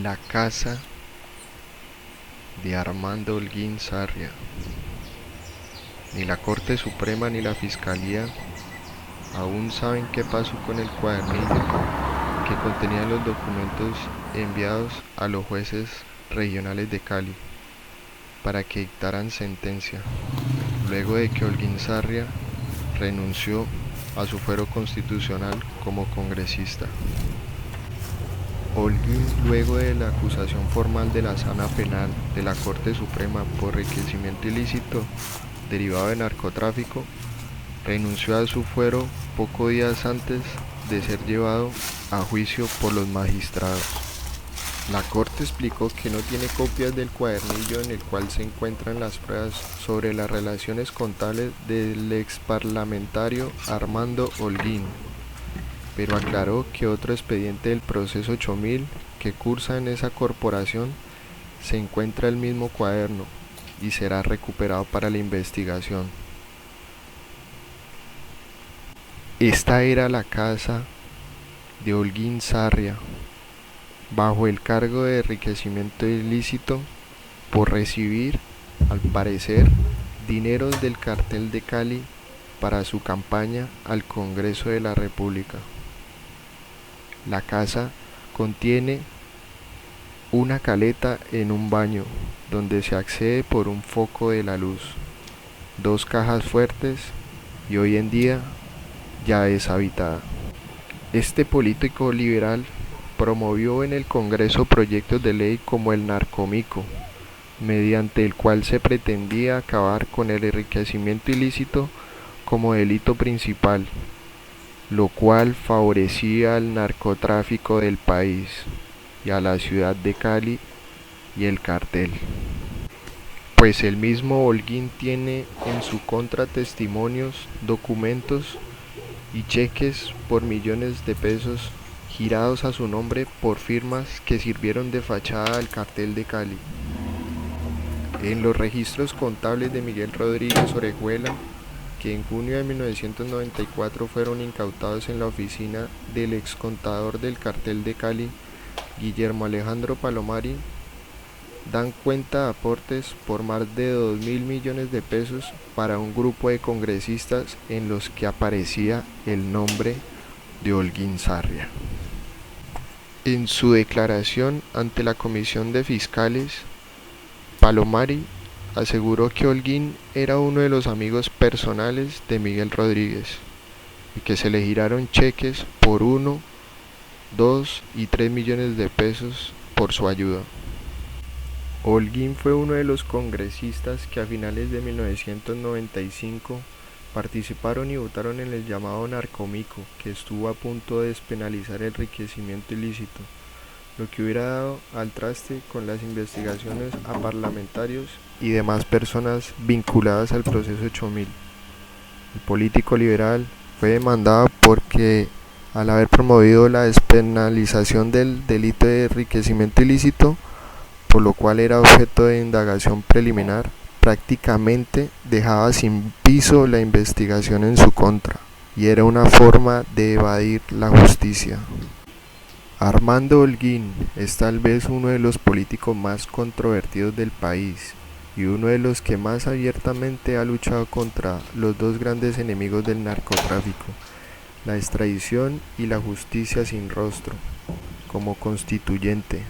La casa de Armando Holguín Sarria. Ni la Corte Suprema ni la Fiscalía aún saben qué pasó con el cuadernillo que contenía los documentos enviados a los jueces regionales de Cali para que dictaran sentencia, luego de que Holguín Sarria renunció a su fuero constitucional como congresista. Holguín, luego de la acusación formal de la Sala Penal de la Corte Suprema por enriquecimiento ilícito derivado de narcotráfico, renunció a su fuero pocos días antes de ser llevado a juicio por los magistrados. La Corte explicó que no tiene copias del cuadernillo en el cual se encuentran las pruebas sobre las relaciones contables del exparlamentario Armando Holguín, pero aclaró que otro expediente del proceso 8000 que cursa en esa corporación se encuentra el mismo cuaderno y será recuperado para la investigación. Esta era la casa de Holguín Sarria, bajo el cargo de enriquecimiento ilícito por recibir, al parecer, dineros del cartel de Cali para su campaña al Congreso de la República. La casa contiene una caleta en un baño donde se accede por un foco de la luz, dos cajas fuertes y hoy en día ya deshabitada. Este político liberal promovió en el Congreso proyectos de ley como el narcomico, mediante el cual se pretendía acabar con el enriquecimiento ilícito como delito principal, lo cual favorecía al narcotráfico del país y a la ciudad de Cali y el cartel. Pues el mismo Holguín tiene en su contra testimonios, documentos y cheques por millones de pesos girados a su nombre por firmas que sirvieron de fachada al cartel de Cali. En los registros contables de Miguel Rodríguez Orejuela, que en junio de 1994 fueron incautados en la oficina del excontador del cartel de Cali, Guillermo Alejandro Palomari, dan cuenta de aportes por más de 2.000 millones de pesos para un grupo de congresistas en los que aparecía el nombre de Holguín Sarria. En su declaración ante la Comisión de Fiscales, Palomari aseguró que Holguín era uno de los amigos personales de Miguel Rodríguez y que se le giraron cheques por 1, 2 y 3 millones de pesos por su ayuda. Holguín fue uno de los congresistas que a finales de 1995 participaron y votaron en el llamado narcomico, que estuvo a punto de despenalizar el enriquecimiento ilícito, lo que hubiera dado al traste con las investigaciones a parlamentarios y demás personas vinculadas al proceso 8000. El político liberal fue demandado porque, al haber promovido la despenalización del delito de enriquecimiento ilícito, por lo cual era objeto de indagación preliminar, prácticamente dejaba sin piso la investigación en su contra, y era una forma de evadir la justicia. Armando Holguín es tal vez uno de los políticos más controvertidos del país y uno de los que más abiertamente ha luchado contra los dos grandes enemigos del narcotráfico, la extradición y la justicia sin rostro. Como constituyente,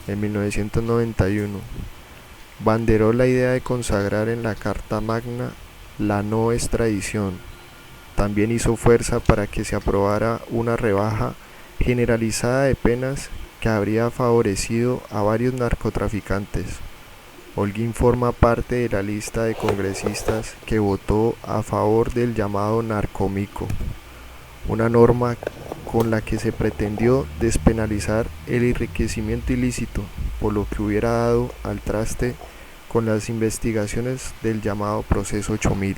en 1991, banderó la idea de consagrar en la Carta Magna la no extradición. También hizo fuerza para que se aprobara una rebaja generalizada de penas que habría favorecido a varios narcotraficantes. Holguín forma parte de la lista de congresistas que votó a favor del llamado narcomico, una norma con la que se pretendió despenalizar el enriquecimiento ilícito, por lo que hubiera dado al traste con las investigaciones del llamado proceso 8000.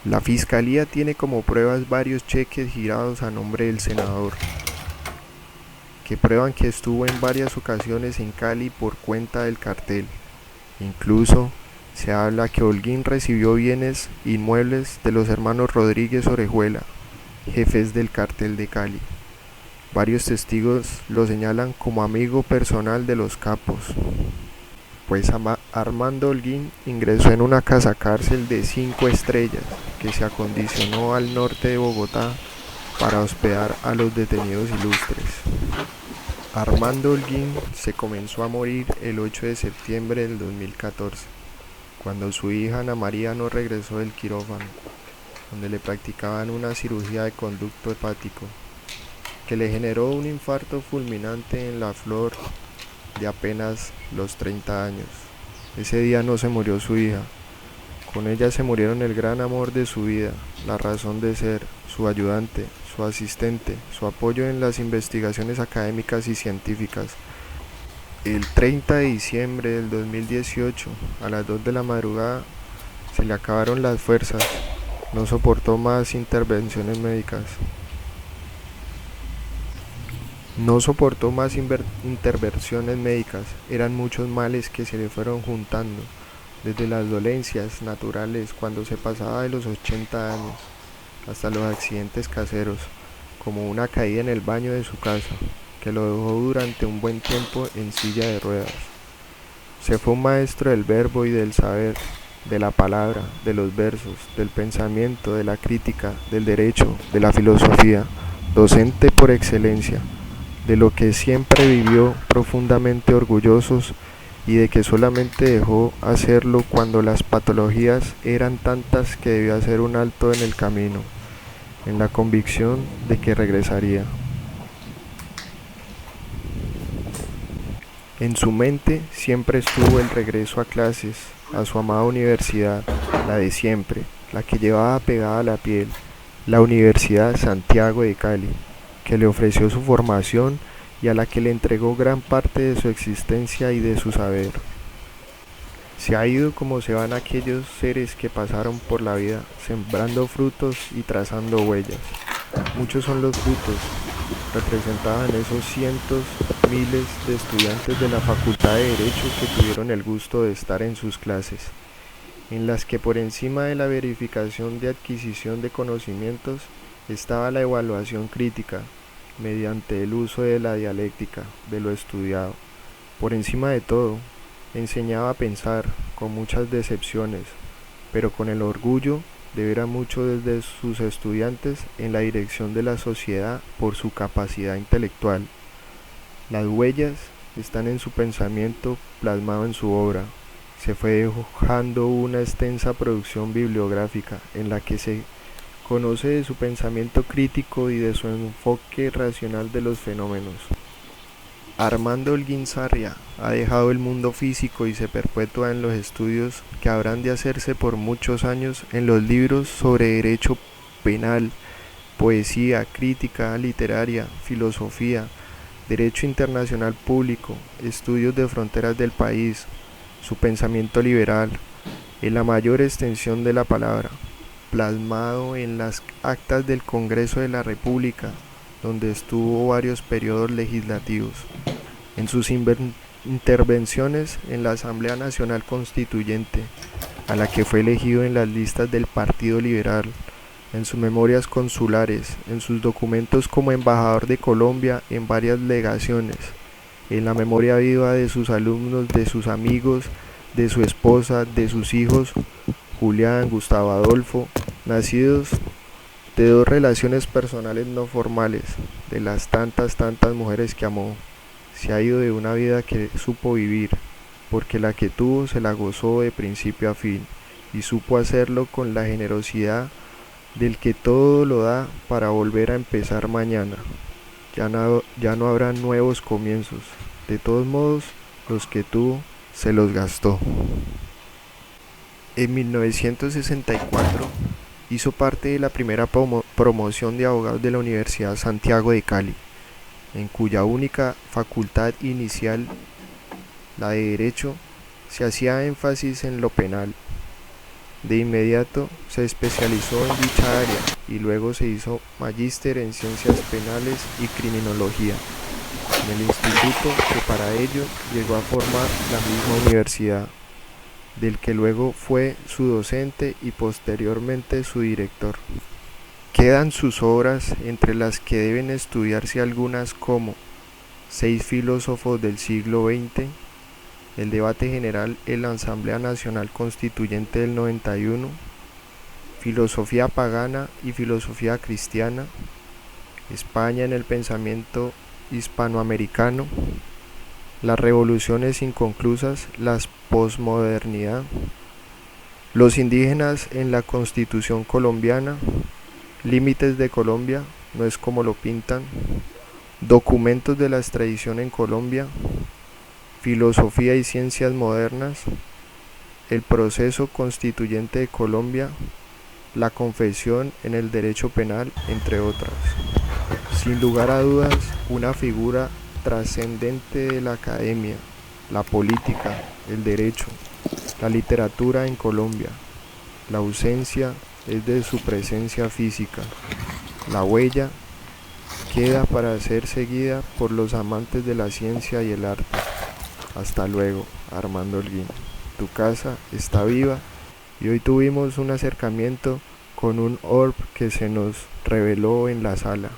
La Fiscalía tiene como pruebas varios cheques girados a nombre del senador, que prueban que estuvo en varias ocasiones en Cali por cuenta del cartel. Incluso se habla que Holguín recibió bienes inmuebles de los hermanos Rodríguez Orejuela, jefes del cartel de Cali. Varios testigos lo señalan como amigo personal de los capos, pues Armando Holguín ingresó en una casa cárcel de 5 estrellas que se acondicionó al norte de Bogotá para hospedar a los detenidos ilustres. Armando Holguín se comenzó a morir el 8 de septiembre del 2014, cuando su hija Ana María no regresó del quirófano, donde le practicaban una cirugía de conducto hepático, que le generó un infarto fulminante en la flor de apenas los 30 años. Ese día no se murió su hija, con ella se murieron el gran amor de su vida, la razón de ser, su ayudante, su asistente, su apoyo en las investigaciones académicas y científicas. El 30 de diciembre del 2018, a las 2 de la madrugada, se le acabaron las fuerzas, no soportó más intervenciones médicas. Intervenciones médicas, eran muchos males que se le fueron juntando, desde las dolencias naturales cuando se pasaba de los 80 años, hasta los accidentes caseros, como una caída en el baño de su casa, que lo dejó durante un buen tiempo en silla de ruedas. Se fue un maestro del verbo y del saber, de la palabra, de los versos, del pensamiento, de la crítica, del derecho, de la filosofía, docente por excelencia, de lo que siempre vivió profundamente orgullosos y de que solamente dejó hacerlo cuando las patologías eran tantas que debió hacer un alto en el camino, en la convicción de que regresaría. En su mente siempre estuvo el regreso a clases, a su amada universidad, la de siempre, la que llevaba pegada a la piel, la Universidad Santiago de Cali, que le ofreció su formación y a la que le entregó gran parte de su existencia y de su saber. Se ha ido como se van aquellos seres que pasaron por la vida, sembrando frutos y trazando huellas. Muchos son los frutos, representados en esos cientos, miles de estudiantes de la Facultad de Derecho que tuvieron el gusto de estar en sus clases, en las que por encima de la verificación de adquisición de conocimientos estaba la evaluación crítica, mediante el uso de la dialéctica, de lo estudiado. Por encima de todo, enseñaba a pensar, con muchas decepciones, pero con el orgullo de ver a muchos de sus estudiantes en la dirección de la sociedad por su capacidad intelectual. Las huellas están en su pensamiento plasmado en su obra. Se fue dejando una extensa producción bibliográfica en la que se conoce de su pensamiento crítico y de su enfoque racional de los fenómenos. Armando Holguín Sarria ha dejado el mundo físico y se perpetúa en los estudios que habrán de hacerse por muchos años en los libros sobre derecho penal, poesía, crítica literaria, filosofía, derecho internacional público, estudios de fronteras del país, su pensamiento liberal, en la mayor extensión de la palabra, plasmado en las actas del Congreso de la República, donde estuvo varios periodos legislativos, en sus intervenciones en la Asamblea Nacional Constituyente, a la que fue elegido en las listas del Partido Liberal, en sus memorias consulares, en sus documentos como embajador de Colombia en varias legaciones, en la memoria viva de sus alumnos, de sus amigos, de su esposa, de sus hijos, Julián, Gustavo Adolfo, nacidos de dos relaciones personales no formales, de las tantas mujeres que amó. Se ha ido de una vida que supo vivir, porque la que tuvo se la gozó de principio a fin, y supo hacerlo con la generosidad del que todo lo da para volver a empezar mañana. Ya no habrá nuevos comienzos, de todos modos, los que tuvo se los gastó. En 1964 hizo parte de la primera promoción de abogados de la Universidad Santiago de Cali, en cuya única facultad inicial, la de Derecho, se hacía énfasis en lo penal. De inmediato se especializó en dicha área y luego se hizo magíster en Ciencias Penales y Criminología, en el instituto que para ello llegó a formar la misma universidad, del que luego fue su docente y posteriormente su director. Quedan sus obras, entre las que deben estudiarse algunas como Seis filósofos del siglo XX, el debate general en la Asamblea Nacional Constituyente del 91, Filosofía pagana y filosofía cristiana, España en el pensamiento hispanoamericano, las revoluciones inconclusas, la posmodernidad, los indígenas en la Constitución colombiana, límites de Colombia, no es como lo pintan, documentos de la extradición en Colombia, filosofía y ciencias modernas, el proceso constituyente de Colombia, la confesión en el derecho penal, entre otras. Sin lugar a dudas, una figura trascendente de la academia, la política, el derecho, la literatura en Colombia. La ausencia es de su presencia física. La huella queda para ser seguida por los amantes de la ciencia y el arte. Hasta luego, Armando Holguín. Tu casa está viva y hoy tuvimos un acercamiento con un orb que se nos reveló en la sala.